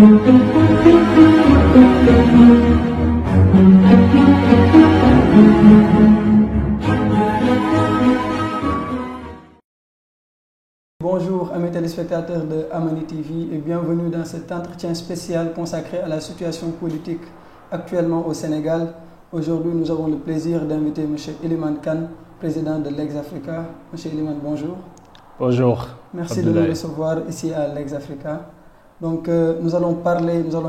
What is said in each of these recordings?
Bonjour amis téléspectateurs de Amani TV et bienvenue dans cet entretien spécial consacré à la situation politique actuellement au Sénégal. Aujourd'hui, nous avons le plaisir d'inviter M. Elimane Kane, président de Legs-Africa. M. Elimane, bonjour. Bonjour. Merci de nous recevoir ici à Legs-Africa. Donc, nous allons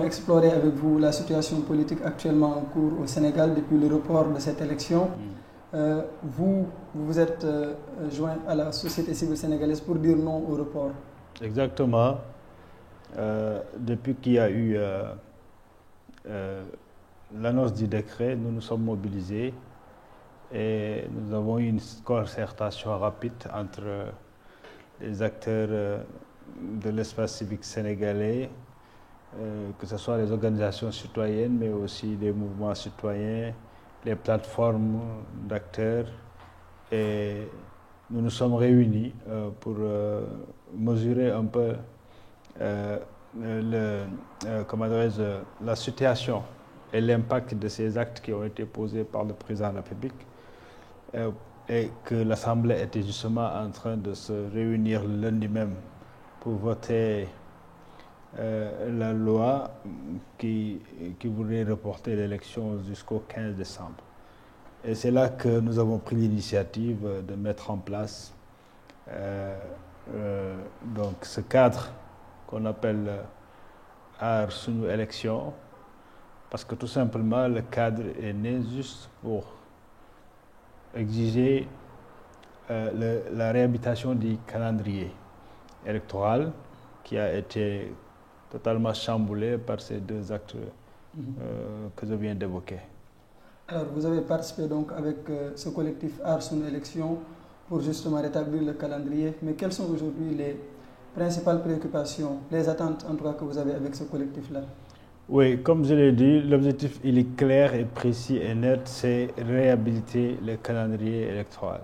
explorer avec vous la situation politique actuellement en cours au Sénégal depuis le report de cette élection. Vous vous êtes joint à la société civile sénégalaise pour dire non au report. Exactement. Depuis qu'il y a eu l'annonce du décret, nous nous sommes mobilisés et nous avons eu une concertation rapide entre les acteurs de l'espace civique sénégalais, que ce soit les organisations citoyennes, mais aussi les mouvements citoyens, les plateformes d'acteurs, et nous nous sommes réunis pour mesurer un peu la situation et l'impact de ces actes qui ont été posés par le président de la République, et que l'Assemblée était justement en train de se réunir le lundi même pour voter la loi qui voulait reporter l'élection jusqu'au 15 décembre. Et c'est là que nous avons pris l'initiative de mettre en place donc ce cadre qu'on appelle Aar Sunu Élection, parce que tout simplement le cadre est né juste pour exiger la réhabilitation du calendrier électoral qui a été totalement chamboulé par ces deux actes que je viens d'évoquer. Alors, vous avez participé donc avec ce collectif Aar Sunu Élection pour justement rétablir le calendrier. Mais quelles sont aujourd'hui les principales préoccupations, les attentes en tout cas que vous avez avec ce collectif-là? Oui, comme je l'ai dit, l'objectif il est clair et précis et net, c'est réhabiliter le calendrier électoral.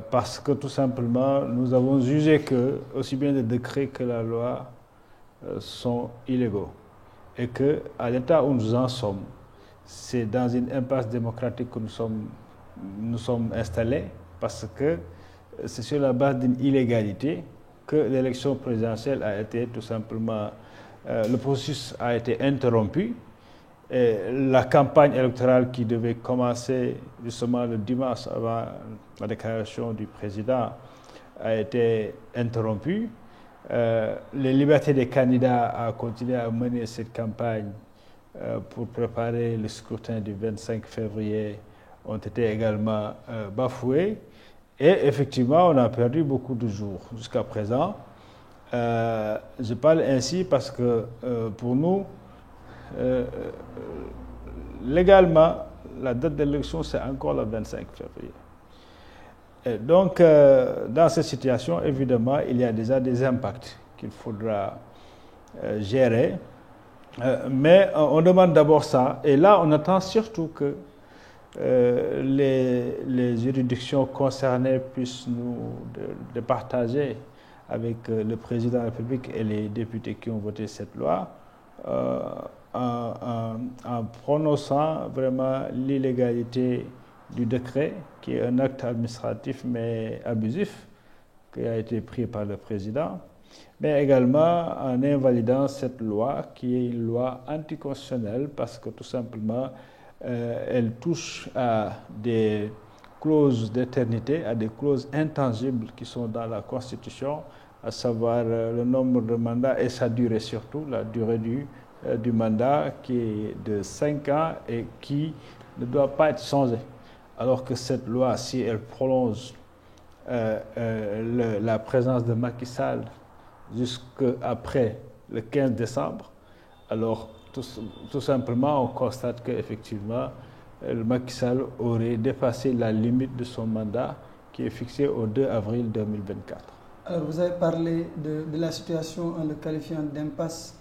Parce que tout simplement, nous avons jugé que aussi bien le décret que la loi sont illégaux et qu'à l'état où nous en sommes, c'est dans une impasse démocratique que nous sommes installés, parce que c'est sur la base d'une illégalité que l'élection présidentielle a été tout simplement, le processus a été interrompu. Et la campagne électorale qui devait commencer justement le dimanche avant la déclaration du président a été interrompue. Les libertés des candidats à continuer à mener cette campagne pour préparer le scrutin du 25 février ont été également bafouées. Et effectivement, on a perdu beaucoup de jours jusqu'à présent. Je parle ainsi parce que pour nous, légalement, la date d'élection, c'est encore le 25 février. Et donc, dans cette situation, évidemment, il y a déjà des impacts qu'il faudra gérer. Mais on demande d'abord ça. Et là, on attend surtout que les juridictions concernées puissent nous partager avec le président de la République et les députés qui ont voté cette loi, en prononçant vraiment l'illégalité du décret, qui est un acte administratif mais abusif, qui a été pris par le président, mais également en invalidant cette loi, qui est une loi anticonstitutionnelle, parce que tout simplement, elle touche à des clauses d'éternité, à des clauses intangibles qui sont dans la Constitution, à savoir le nombre de mandats et sa durée surtout, la durée du mandat qui est de 5 ans et qui ne doit pas être changée. Alors que cette loi, si elle prolonge la présence de Macky Sall jusqu'après le 15 décembre, alors tout simplement on constate qu'effectivement Macky Sall aurait dépassé la limite de son mandat qui est fixée au 2 avril 2024. Alors vous avez parlé de la situation en le qualifiant d'impasse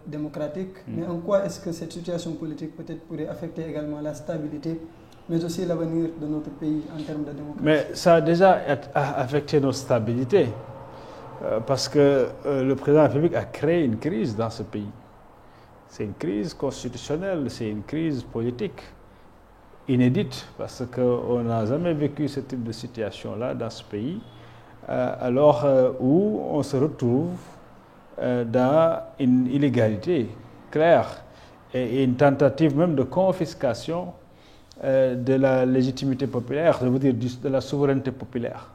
démocratique, mais en quoi est-ce que cette situation politique peut-être pourrait affecter également la stabilité, mais aussi l'avenir de notre pays en termes de démocratie? Mais ça a déjà affecté notre stabilité. parce que le président de la République a créé une crise dans ce pays. C'est une crise constitutionnelle, c'est une crise politique inédite, parce qu'on n'a jamais vécu ce type de situation-là dans ce pays, alors où on se retrouve dans une illégalité claire et une tentative même de confiscation de la légitimité populaire, je veux dire de la souveraineté populaire.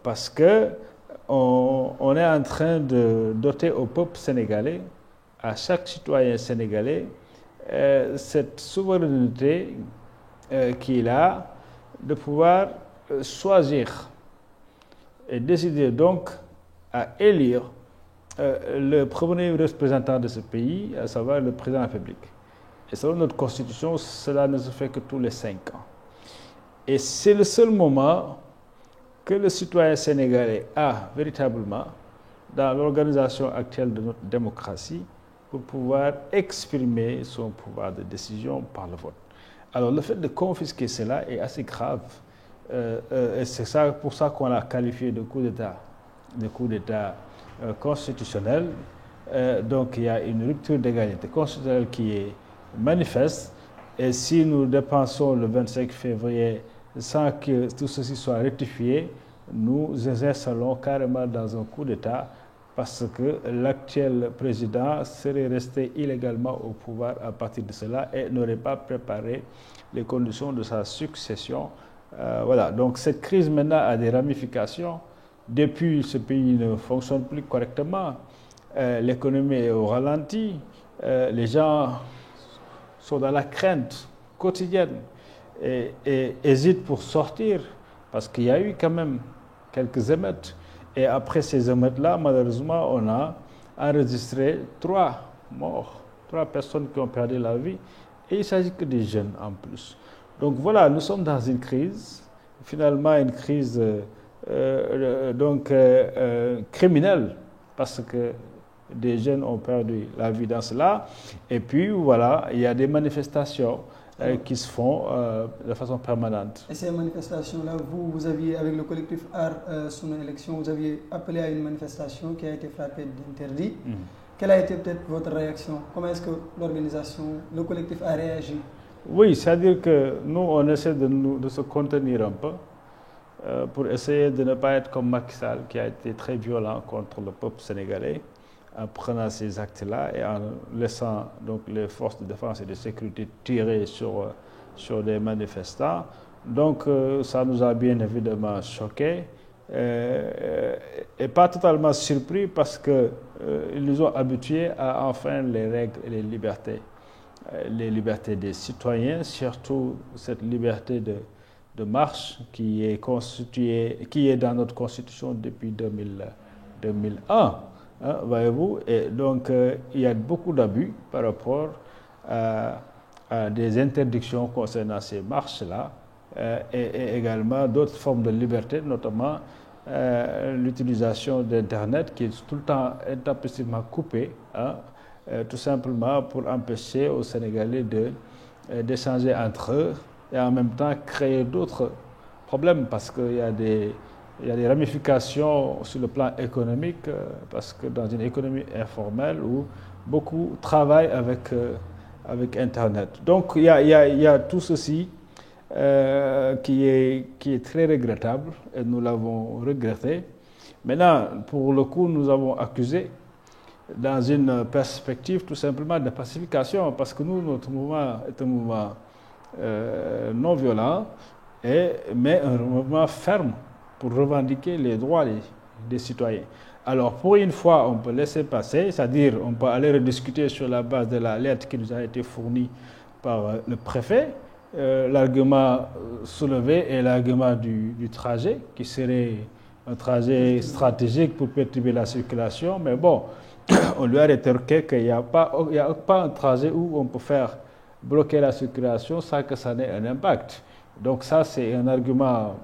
Parce qu'on est en train de doter au peuple sénégalais, à chaque citoyen sénégalais, cette souveraineté qu'il a de pouvoir choisir et décider donc à élire le premier représentant de ce pays, à savoir le président de la République. Et selon notre constitution, cela ne se fait que tous les 5 ans. Et c'est le seul moment que le citoyen sénégalais a véritablement dans l'organisation actuelle de notre démocratie pour pouvoir exprimer son pouvoir de décision par le vote. Alors le fait de confisquer cela est assez grave. Et c'est pour ça qu'on l'a qualifié de coup d'État constitutionnel. Donc il y a une rupture d'égalité constitutionnelle qui est manifeste. Et si nous dépensons le 25 février sans que tout ceci soit rectifié, nous installons carrément dans un coup d'État parce que l'actuel président serait resté illégalement au pouvoir à partir de cela et n'aurait pas préparé les conditions de sa succession. Voilà, donc cette crise maintenant a des ramifications. Depuis, ce pays ne fonctionne plus correctement, l'économie est au ralenti, les gens sont dans la crainte quotidienne et hésitent pour sortir parce qu'il y a eu quand même quelques émeutes. Et après ces émeutes-là, malheureusement, on a enregistré 3 morts, 3 personnes qui ont perdu la vie. Et il ne s'agit que des jeunes en plus. Donc voilà, nous sommes dans une crise, finalement une crise criminelle, parce que des jeunes ont perdu la vie dans cela. Et puis voilà, il y a des manifestations qui se font de façon permanente. Et ces manifestations-là, vous aviez, avec le collectif Art sur nos élections, vous aviez appelé à une manifestation qui a été frappée d'interdit. Quelle a été peut-être votre réaction? Comment est-ce que l'organisation, le collectif a réagi? Oui, c'est-à-dire que nous, on essaie de se contenir un peu pour essayer de ne pas être comme Macky Sall, qui a été très violent contre le peuple sénégalais, en prenant ces actes-là et en laissant donc les forces de défense et de sécurité tirer sur des manifestants. Donc ça nous a bien évidemment choqués et pas totalement surpris parce qu'ils nous ont habitués à enfreindre les règles et les libertés des citoyens, surtout cette liberté de marche qui est dans notre constitution depuis 2001. Hein, voyez-vous, et donc il y a beaucoup d'abus par rapport à des interdictions concernant ces marches-là et également d'autres formes de liberté, notamment l'utilisation d'Internet qui est tout le temps intempestivement coupée, hein, tout simplement pour empêcher aux Sénégalais d'échanger entre eux et en même temps créer d'autres problèmes parce qu'il y a des ramifications sur le plan économique, parce que dans une économie informelle où beaucoup travaillent avec Internet. Donc il y a tout ceci qui est très regrettable et nous l'avons regretté. Maintenant, pour le coup, nous avons accusé dans une perspective tout simplement de pacification, parce que nous, notre mouvement est un mouvement non violent, mais un mouvement ferme pour revendiquer les droits des citoyens. Alors, pour une fois, on peut laisser passer, c'est-à-dire on peut aller rediscuter sur la base de la lettre qui nous a été fournie par le préfet. L'argument soulevé est l'argument du trajet, qui serait un trajet stratégique pour perturber la circulation. Mais bon, on lui a rétorqué qu'il n'y a pas un trajet où on peut faire bloquer la circulation sans que ça n'ait un impact. Donc ça, c'est un argument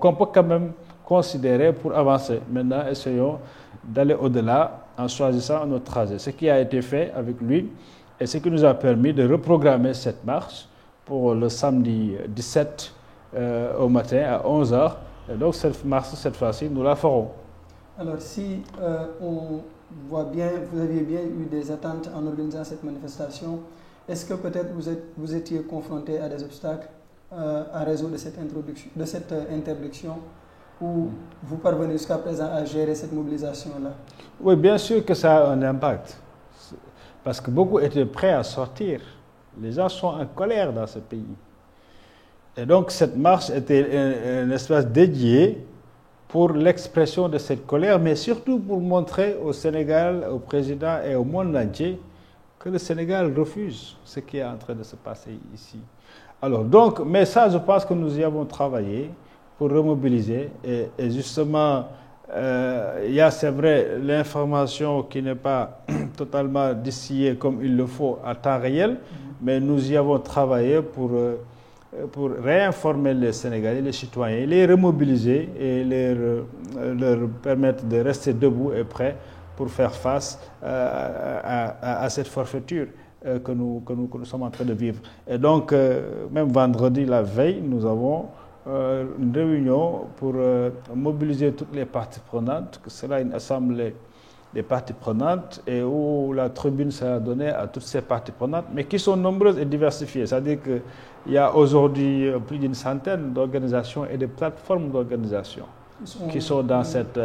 qu'on peut quand même considérer pour avancer. Maintenant, essayons d'aller au-delà en choisissant un autre trajet. Ce qui a été fait avec lui et ce qui nous a permis de reprogrammer cette marche pour le samedi 17 au matin à 11h. Et donc cette marche, cette fois-ci, nous la ferons. Alors, si on voit bien, vous aviez bien eu des attentes en organisant cette manifestation, est-ce que peut-être vous étiez confronté à des obstacles à raison de cette interdiction, ou vous parvenez jusqu'à présent à gérer cette mobilisation-là? Oui, bien sûr que ça a un impact, parce que beaucoup étaient prêts à sortir. Les gens sont en colère dans ce pays. Et donc cette marche était un espace dédié pour l'expression de cette colère, mais surtout pour montrer au Sénégal, au président et au monde entier que le Sénégal refuse ce qui est en train de se passer ici. Alors donc, mais ça, je pense que nous y avons travaillé pour remobiliser. Et justement, il y a, c'est vrai, l'information qui n'est pas totalement distillée comme il le faut à temps réel, mais nous y avons travaillé pour réinformer les Sénégalais, les citoyens, les remobiliser et leur permettre de rester debout et prêts pour faire face à cette forfaiture que nous sommes en train de vivre. Et donc, même vendredi, la veille, nous avons une réunion pour mobiliser toutes les parties prenantes, que sera une assemblée des parties prenantes et où la tribune sera donnée à toutes ces parties prenantes, mais qui sont nombreuses et diversifiées. C'est-à-dire qu'il y a aujourd'hui plus d'une centaine d'organisations et de plateformes d'organisation qui sont dans cette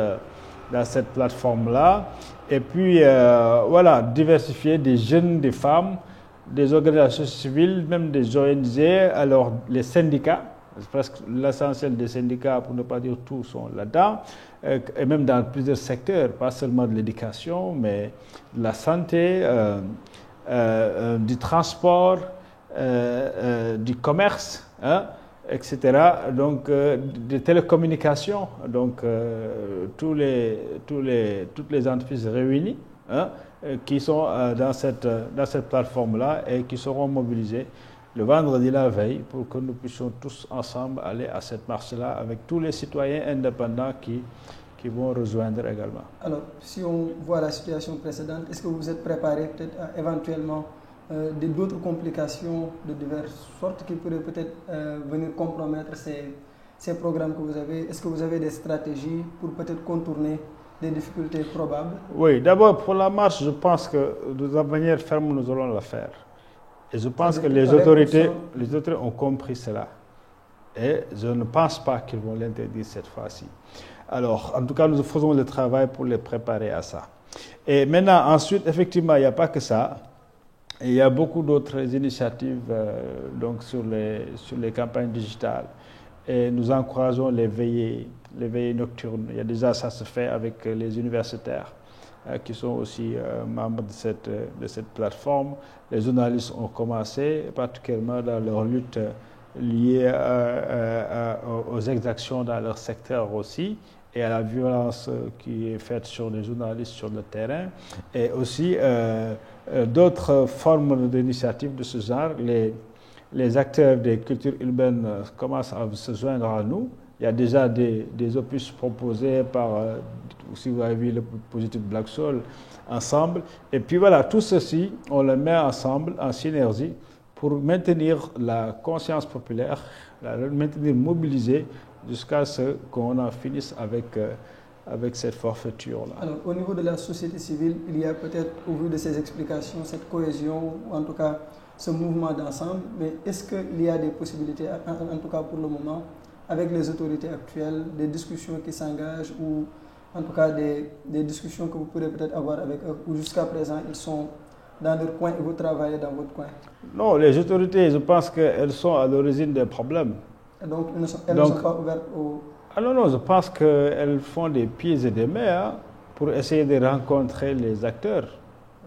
plateforme-là. Et puis, voilà, diversifiées, des jeunes, des femmes, des organisations civiles, même des ONG, alors les syndicats, presque l'essentiel des syndicats, pour ne pas dire tout, sont là-dedans, et même dans plusieurs secteurs, pas seulement de l'éducation, mais de la santé, du transport, du commerce, hein, etc. Donc, des télécommunications, donc toutes les entreprises réunies, hein, qui sont dans cette plateforme-là et qui seront mobilisées le vendredi la veille pour que nous puissions tous ensemble aller à cette marche-là avec tous les citoyens indépendants qui vont rejoindre également. Alors, si on voit la situation précédente, est-ce que vous êtes préparé peut-être à éventuellement d'autres complications de diverses sortes qui pourraient peut-être venir compromettre ces programmes que vous avez? Est-ce que vous avez des stratégies pour peut-être contourner des difficultés probables? Oui, d'abord pour la marche, je pense que de manière ferme, nous allons la faire. Et je pense que les autorités ont compris cela. Et je ne pense pas qu'ils vont l'interdire cette fois-ci. Alors, en tout cas, nous faisons le travail pour les préparer à ça. Et maintenant, ensuite, effectivement, il n'y a pas que ça. Il y a beaucoup d'autres initiatives donc sur les campagnes digitales. Et nous encourageons les veillées nocturnes. Il y a déjà, ça se fait avec les universitaires qui sont aussi membres de cette plateforme. Les journalistes ont commencé, particulièrement dans leur lutte liée aux exactions dans leur secteur aussi, et à la violence qui est faite sur les journalistes sur le terrain, et aussi d'autres formes d'initiatives de ce genre. Les acteurs des cultures urbaines commencent à se joindre à nous. Il y a déjà des opus proposés par, si vous avez vu le positif Black Soul, ensemble. Et puis voilà, tout ceci, on le met ensemble, en synergie, pour maintenir la conscience populaire, la maintenir mobilisée jusqu'à ce qu'on en finisse avec cette forfaiture-là. Alors, au niveau de la société civile, il y a peut-être, au vu de ces explications, cette cohésion, ou en tout cas ce mouvement d'ensemble, mais est-ce qu'il y a des possibilités, en tout cas pour le moment, avec les autorités actuelles, des discussions qui s'engagent, ou en tout cas des discussions que vous pourrez peut-être avoir avec eux, ou jusqu'à présent ils sont dans leur coin et vous travaillez dans votre coin? Non, les autorités, je pense qu'elles sont à l'origine des problèmes. Et donc elles ne sont pas ouvertes au... Ah non, je pense qu'elles font des pieds et des mains pour essayer de rencontrer les acteurs.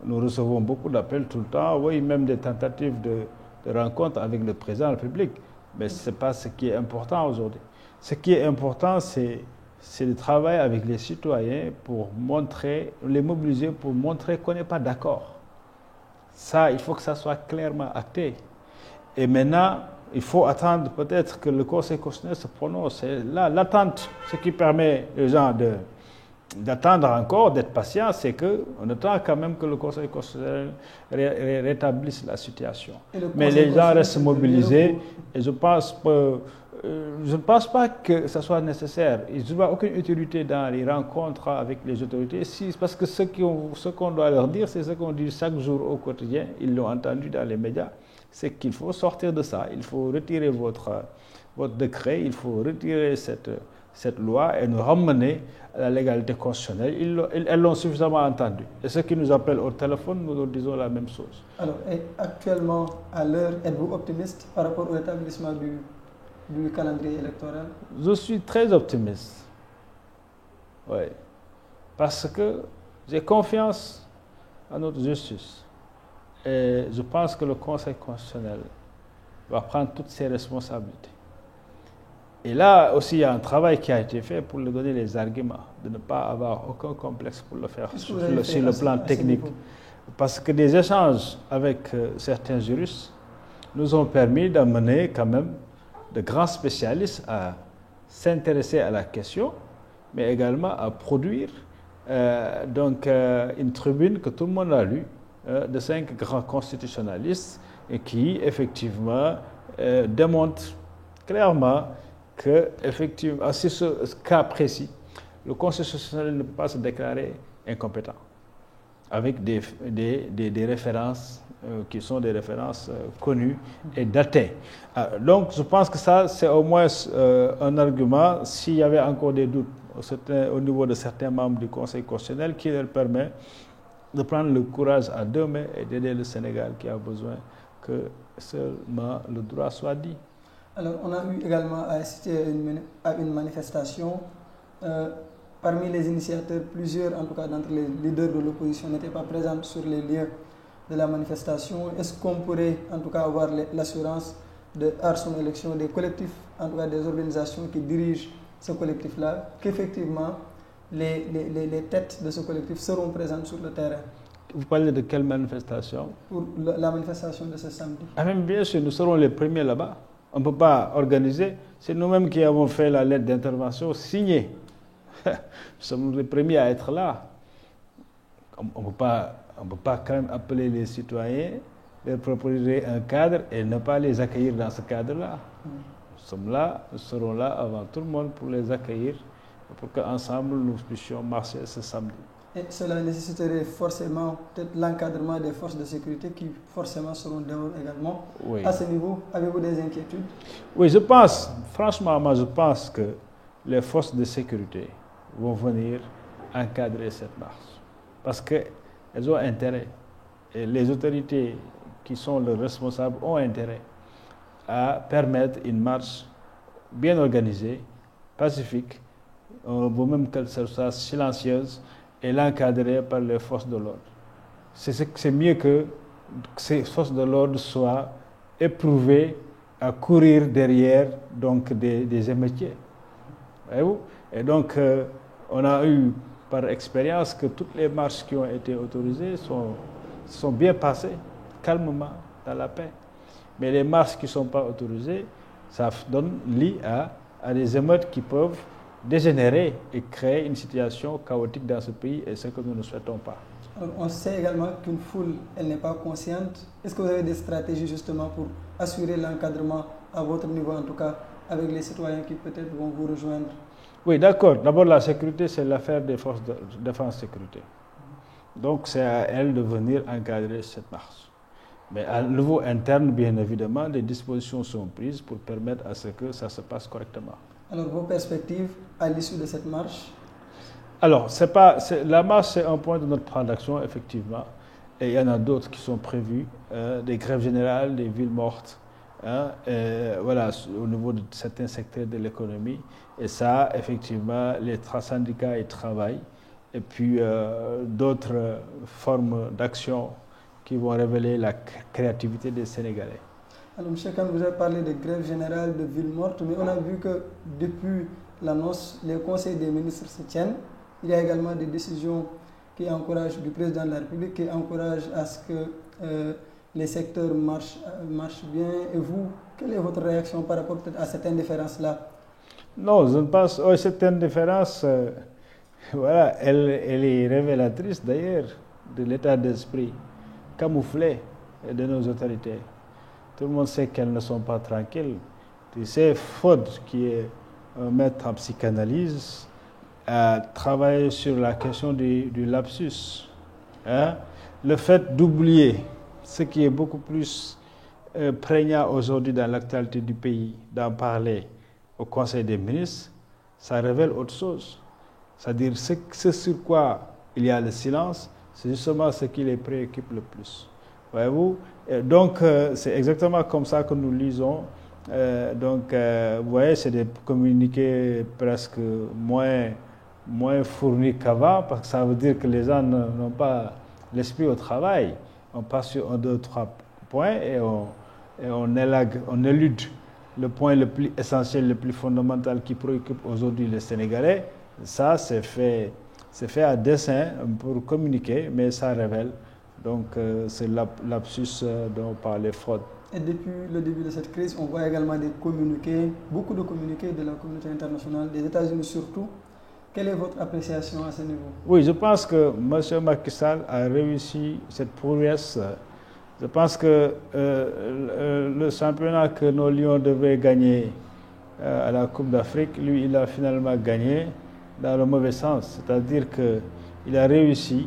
Nous recevons beaucoup d'appels tout le temps, oui, même des tentatives de rencontres avec le président de la République. Mais ce n'est pas ce qui est important aujourd'hui. Ce qui est important, c'est de travailler avec les citoyens pour les mobiliser pour montrer qu'on n'est pas d'accord. Ça, il faut que ça soit clairement acté. Et maintenant, il faut attendre peut-être que le Conseil constitutionnel se prononce. C'est là l'attente, ce qui permet aux gens d'attendre encore, d'être patient, c'est qu'on attend quand même que le Conseil constitutionnel rétablisse la situation. Mais les gens restent mobilisés et je ne pense pas que ce soit nécessaire. Je ne vois aucune utilité dans les rencontres avec les autorités, parce que ce qu'on doit leur dire, c'est ce qu'on dit chaque jour au quotidien, ils l'ont entendu dans les médias, c'est qu'il faut sortir de ça, il faut retirer votre décret, il faut retirer cette loi et nous ramener à la légalité constitutionnelle. Elles l'ont suffisamment entendu. Et ceux qui nous appellent au téléphone, nous leur disons la même chose. Alors, actuellement, à l'heure, êtes-vous optimiste par rapport au rétablissement du calendrier électoral? Je suis très optimiste. Oui. Parce que j'ai confiance en notre justice. Et je pense que le Conseil constitutionnel va prendre toutes ses responsabilités. Et là aussi, il y a un travail qui a été fait pour lui donner les arguments, de ne pas avoir aucun complexe pour le faire sur le plan technique. Parce que des échanges avec certains juristes nous ont permis d'amener quand même de grands spécialistes à s'intéresser à la question, mais également à produire une tribune que tout le monde a lue, de 5 grands constitutionnalistes, et qui effectivement démontrent clairement que, effectivement, sur ce cas précis, le Conseil constitutionnel ne peut pas se déclarer incompétent, avec des références qui sont des références connues et datées. Donc, je pense que ça, c'est au moins un argument, s'il y avait encore des doutes au niveau de certains membres du Conseil constitutionnel, qui leur permet de prendre le courage à 2 mains et d'aider le Sénégal qui a besoin que seulement le droit soit dit. Alors, on a eu également à assister à une manifestation. Parmi les initiateurs, plusieurs, en tout cas d'entre les leaders de l'opposition, n'étaient pas présents sur les lieux de la manifestation. Est-ce qu'on pourrait, en tout cas, avoir l'assurance de son élection, des collectifs, en tout cas des organisations qui dirigent ce collectif-là, qu'effectivement, les têtes de ce collectif seront présentes sur le terrain? Vous parlez de quelle manifestation? Pour la manifestation de ce samedi. Ah, même bien sûr, nous serons les premiers là-bas. On ne peut pas organiser. C'est nous-mêmes qui avons fait la lettre d'intervention signée. Nous sommes les premiers à être là. On ne peut pas quand même appeler les citoyens, leur proposer un cadre et ne pas les accueillir dans ce cadre-là. Nous sommes là, nous serons là avant tout le monde pour les accueillir, pour qu'ensemble nous puissions marcher ce samedi. Et cela nécessiterait forcément peut-être l'encadrement des forces de sécurité qui forcément seront dehors également. Oui. À ce niveau, avez-vous des inquiétudes? Oui, franchement, moi je pense que les forces de sécurité vont venir encadrer cette marche. Parce qu'elles ont intérêt, et les autorités qui sont les responsables ont intérêt à permettre une marche bien organisée, pacifique, vaut même qu'elle soit silencieuse, et l'encadrer par les forces de l'ordre. C'est mieux que ces forces de l'ordre soient éprouvées à courir derrière donc, des émeutiers. Voyez-vous? Et donc, on a eu par expérience que toutes les marches qui ont été autorisées sont bien passées, calmement, dans la paix. Mais les marches qui ne sont pas autorisées, ça donne lieu à des émeutes qui peuvent dégénérer et créer une situation chaotique dans ce pays, et ce que nous ne souhaitons pas. Alors, on sait également qu'une foule, elle n'est pas consciente. Est-ce que vous avez des stratégies justement pour assurer l'encadrement à votre niveau, en tout cas, avec les citoyens qui peut-être vont vous rejoindre? Oui, d'accord. D'abord, la sécurité, c'est l'affaire des forces de défense-sécurité. Donc, c'est à elles de venir encadrer cette marche. Mais à niveau interne, bien évidemment, des dispositions sont prises pour permettre à ce que ça se passe correctement. Alors, vos perspectives à l'issue de cette marche? Alors, la marche, c'est un point de notre plan d'action, effectivement. Et il y en a d'autres qui sont prévus, des grèves générales, des villes mortes, voilà, au niveau de certains secteurs de l'économie. Et ça, effectivement, les syndicats y travaillent. Et puis, d'autres formes d'action qui vont révéler la créativité des Sénégalais. Alors, M. Kane, vous avez parlé de grève générale, de villes mortes, mais on a vu que depuis l'annonce, les conseils des ministres se tiennent. Il y a également des décisions qui encouragent du président de la République, qui encouragent à ce que les secteurs marchent bien. Et vous, quelle est votre réaction par rapport à cette indifférence-là? Non, je ne pense pas. Cette indifférence, Voilà, elle est révélatrice d'ailleurs de l'état d'esprit camouflé de nos autorités. Tout le monde sait qu'elles ne sont pas tranquilles. Tu sais, Freud, qui est un maître en psychanalyse, a travaillé sur la question du lapsus. Hein? Le fait d'oublier ce qui est beaucoup plus prégnant aujourd'hui dans l'actualité du pays, d'en parler au Conseil des ministres, ça révèle autre chose. C'est-à-dire ce sur quoi il y a le silence, c'est justement ce qui les préoccupe le plus. Voyez-vous? Donc, c'est exactement comme ça que nous lisons. Vous voyez, c'est des communiqués presque moins fournis qu'avant, parce que ça veut dire que les gens n'ont pas l'esprit au travail. On passe sur 1, 2, 3 points et on élude le point le plus essentiel, le plus fondamental qui préoccupe aujourd'hui les Sénégalais. Ça, c'est fait à dessein pour communiquer, mais ça révèle. Donc, c'est l'absus dont parlait Freud. Et depuis le début de cette crise, on voit également des communiqués, beaucoup de communiqués de la communauté internationale, des États-Unis surtout. Quelle est votre appréciation à ce niveau? Oui, je pense que M. Macky Sall a réussi cette prouesse. Je pense que le championnat que nos Lions devaient gagner à la Coupe d'Afrique, lui, il a finalement gagné dans le mauvais sens. C'est-à-dire qu'il a réussi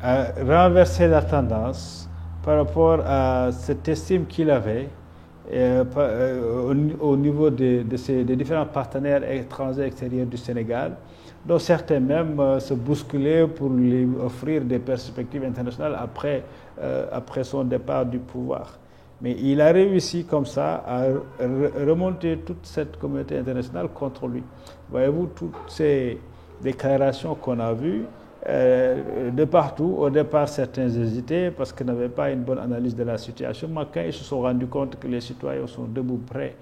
à renverser la tendance par rapport à cette estime qu'il avait au niveau des différents partenaires étrangers extérieurs du Sénégal, dont certains même se bousculaient pour lui offrir des perspectives internationales après son départ du pouvoir. Mais il a réussi comme ça à remonter toute cette communauté internationale contre lui. Voyez-vous, toutes ces déclarations qu'on a vues, de partout, au départ certains hésitaient parce qu'ils n'avaient pas une bonne analyse de la situation, mais quand ils se sont rendus compte que les citoyens sont debout prêts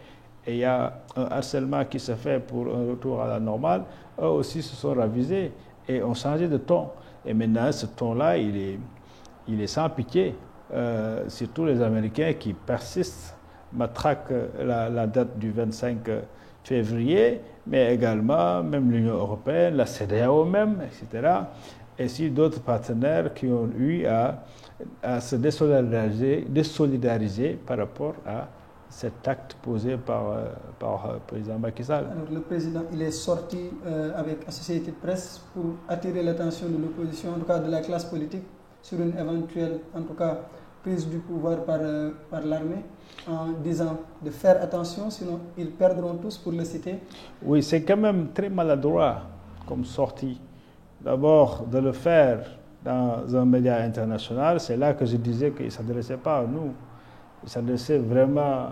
et il y a un harcèlement qui se fait pour un retour à la normale, eux aussi se sont ravisés et ont changé de ton. Et maintenant, ce ton-là, il est sans pitié. Surtout les Américains qui persistent, matraquent la date du 25 février, mais également même l'Union européenne, la CEDEAO même, etc. Et si d'autres partenaires qui ont eu à se désolidariser par rapport à cet acte posé par le président Macky Sall. Alors, le président, il est sorti avec Associated Press pour attirer l'attention de l'opposition, en tout cas de la classe politique, sur une éventuelle, en tout cas, prise du pouvoir par l'armée, en disant de faire attention, sinon ils perdront tous, pour le citer. Oui, c'est quand même très maladroit comme sortie. D'abord, de le faire dans un média international, c'est là que je disais qu'il ne s'adressait pas à nous. Il s'adressait vraiment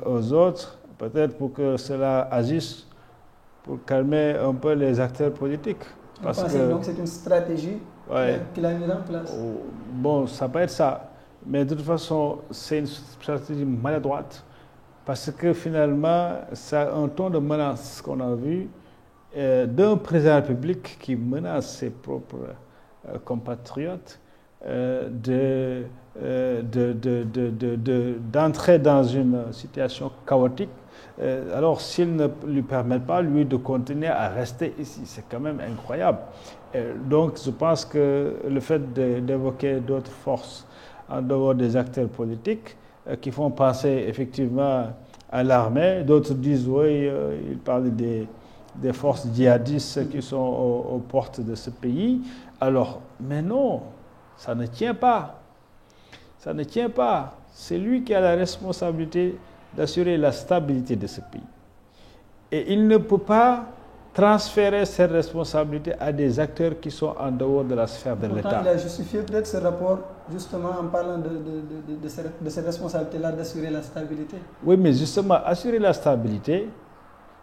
aux autres, peut-être pour que cela agisse, pour calmer un peu les acteurs politiques. Donc c'est une stratégie qu'il a mise en place. Bon, ça peut être ça. Mais de toute façon, c'est une stratégie maladroite parce que finalement, ça a un ton de menace qu'on a vu d'un président de la République qui menace ses propres compatriotes d'entrer dans une situation chaotique. Alors, s'ils ne lui permettent pas, lui, de continuer à rester ici, c'est quand même incroyable. Donc, je pense que le fait d'évoquer d'autres forces en dehors des acteurs politiques qui font penser effectivement à l'armée. D'autres disent, oui, ils parlent des forces djihadistes qui sont aux portes de ce pays. Alors, mais non, ça ne tient pas. Ça ne tient pas. C'est lui qui a la responsabilité d'assurer la stabilité de ce pays. Et il ne peut pas transférer cette responsabilité à des acteurs qui sont en dehors de la sphère de l'État. Il a justifié peut-être ce rapport justement en parlant de cette responsabilité-là d'assurer la stabilité. Oui, mais justement, assurer la stabilité,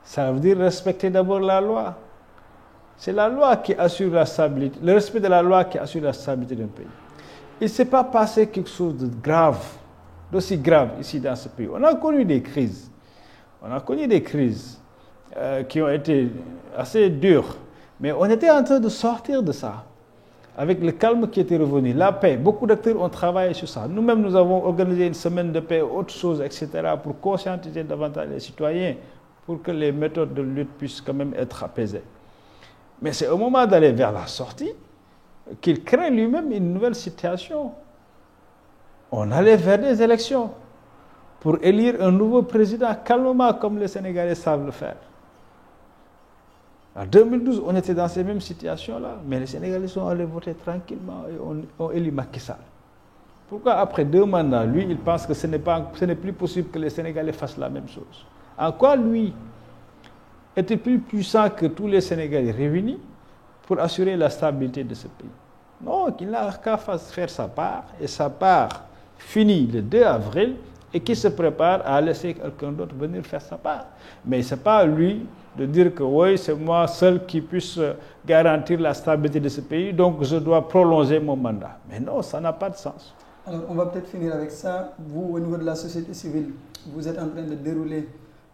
ça veut dire respecter d'abord la loi. C'est la loi qui assure la stabilité, le respect de la loi qui assure la stabilité d'un pays. Il ne s'est pas passé quelque chose de grave, d'aussi grave ici dans ce pays. On a connu des crises. On a connu des crises qui ont été assez dures. Mais on était en train de sortir de ça, avec le calme qui était revenu, la paix. Beaucoup d'acteurs ont travaillé sur ça. Nous-mêmes, nous avons organisé une semaine de paix, autre chose, etc., pour conscientiser davantage les citoyens, pour que les méthodes de lutte puissent quand même être apaisées. Mais c'est au moment d'aller vers la sortie qu'il crée lui-même une nouvelle situation. On allait vers des élections pour élire un nouveau président calmement comme les Sénégalais savent le faire. En 2012, on était dans ces mêmes situations-là, mais les Sénégalais sont allés voter tranquillement et ont élu Macky Sall. Pourquoi après 2 mandats, lui, il pense que ce n'est plus possible que les Sénégalais fassent la même chose? En quoi, lui, est-il plus puissant que tous les Sénégalais réunis pour assurer la stabilité de ce pays? Non, qu'il n'a qu'à faire sa part, et sa part finit le 2 avril, et qu'il se prépare à laisser quelqu'un d'autre venir faire sa part. Mais ce n'est pas lui de dire que oui, c'est moi seul qui puisse garantir la stabilité de ce pays, donc je dois prolonger mon mandat. Mais non, ça n'a pas de sens. Alors, on va peut-être finir avec ça. Vous, au niveau de la société civile, vous êtes en train de dérouler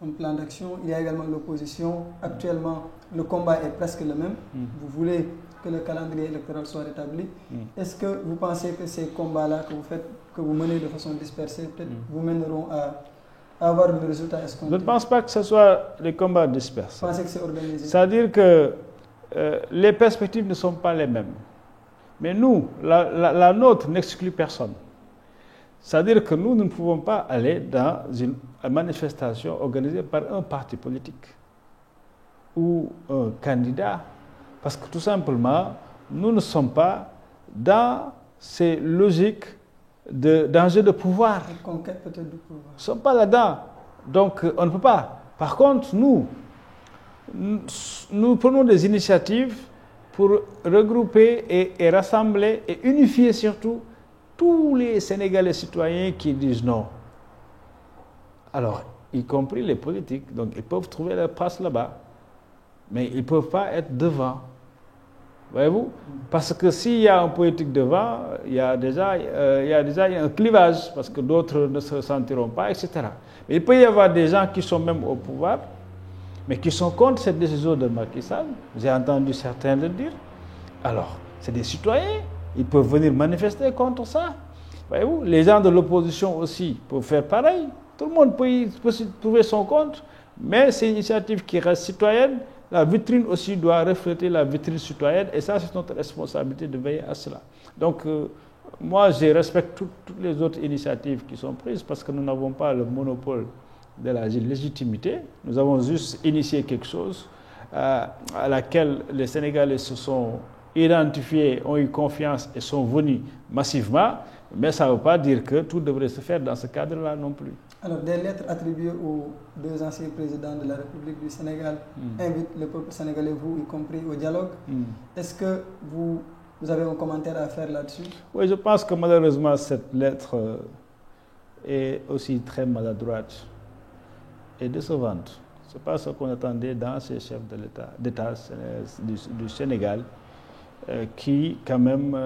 un plan d'action. Il y a également l'opposition. Actuellement, le combat est presque le même. Vous voulez que le calendrier électoral soit rétabli. Est-ce que vous pensez que ces combats-là que vous faites, que vous menez de façon dispersée, peut-être vous mèneront à avoir le résultat escompté? Je ne pense pas que ce soit les combats dispersés. Vous pensez que c'est organisé? C'est-à-dire que les perspectives ne sont pas les mêmes. Mais nous, la nôtre n'exclut personne. C'est-à-dire que nous ne pouvons pas aller dans une manifestation organisée par un parti politique ou un candidat, parce que tout simplement, nous ne sommes pas dans ces logiques d'enjeu de pouvoir. Une conquête peut-être de pouvoir. Nous ne sommes pas là-dedans. Donc, on ne peut pas. Par contre, nous prenons des initiatives pour regrouper et rassembler et unifier surtout tous les Sénégalais citoyens qui disent non. Alors, y compris les politiques. Donc, ils peuvent trouver leur place là-bas. Mais ils ne peuvent pas être devant. Voyez-vous? Parce que s'il y a un politique devant, il y a déjà un clivage, parce que d'autres ne se sentiront pas, etc. Mais il peut y avoir des gens qui sont même au pouvoir, mais qui sont contre cette décision de Macky Sall. J'ai entendu certains le dire. Alors, c'est des citoyens, ils peuvent venir manifester contre ça. Voyez-vous? Les gens de l'opposition aussi peuvent faire pareil. Tout le monde peut trouver son compte, mais c'est une initiative qui reste citoyenne. La vitrine aussi doit refléter la vitrine citoyenne, et ça, c'est notre responsabilité de veiller à cela. Donc, moi, je respecte toutes les autres initiatives qui sont prises, parce que nous n'avons pas le monopole de la légitimité. Nous avons juste initié quelque chose à laquelle les Sénégalais se sont identifiés, ont eu confiance et sont venus massivement, mais ça ne veut pas dire que tout devrait se faire dans ce cadre-là non plus. Alors, des lettres attribuées aux 2 anciens présidents de la République du Sénégal invitent le peuple sénégalais, vous y compris, au dialogue. Est-ce que vous avez un commentaire à faire là-dessus? Oui, je pense que malheureusement, cette lettre est aussi très maladroite et décevante. Ce n'est pas ce qu'on attendait dans ces chefs d'État du Sénégal, qui, quand même,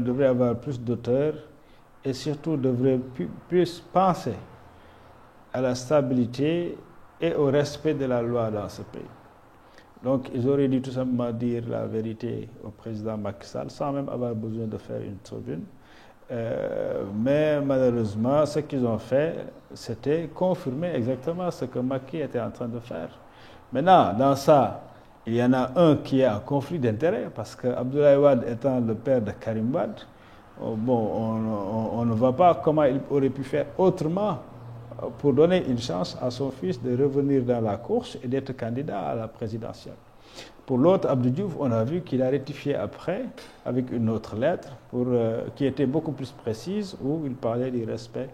devraient avoir plus d'auteur et surtout devraient plus penser à la stabilité et au respect de la loi dans ce pays. Donc, ils auraient dû tout simplement dire la vérité au président Macky Sall sans même avoir besoin de faire une tribune. Mais malheureusement, ce qu'ils ont fait, c'était confirmer exactement ce que Macky était en train de faire. Maintenant, dans ça, il y en a un qui est en conflit d'intérêts, parce que Abdoulaye Wade étant le père de Karim Wade, on ne voit pas comment il aurait pu faire autrement pour donner une chance à son fils de revenir dans la course et d'être candidat à la présidentielle. Pour l'autre, Abdou Diouf, on a vu qu'il a rectifié après avec une autre lettre qui était beaucoup plus précise, où il parlait du respect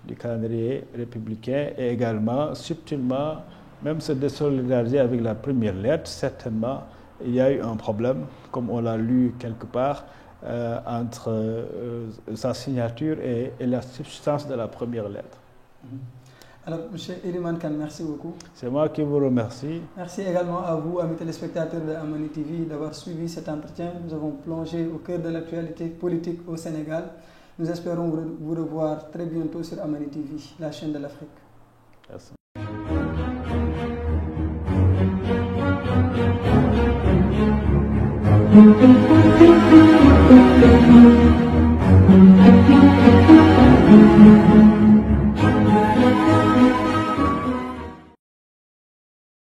du calendrier républicain et également subtilement même se désolidariser avec la première lettre. Certainement, il y a eu un problème, comme on l'a lu quelque part, entre sa signature et la substance de la première lettre. Alors, M. Elimane Kane, merci beaucoup. C'est moi qui vous remercie. Merci également à vous, amis téléspectateurs de Amani TV, d'avoir suivi cet entretien. Nous avons plongé au cœur de l'actualité politique au Sénégal. Nous espérons vous revoir très bientôt sur Amani TV, la chaîne de l'Afrique. Merci. Thank you.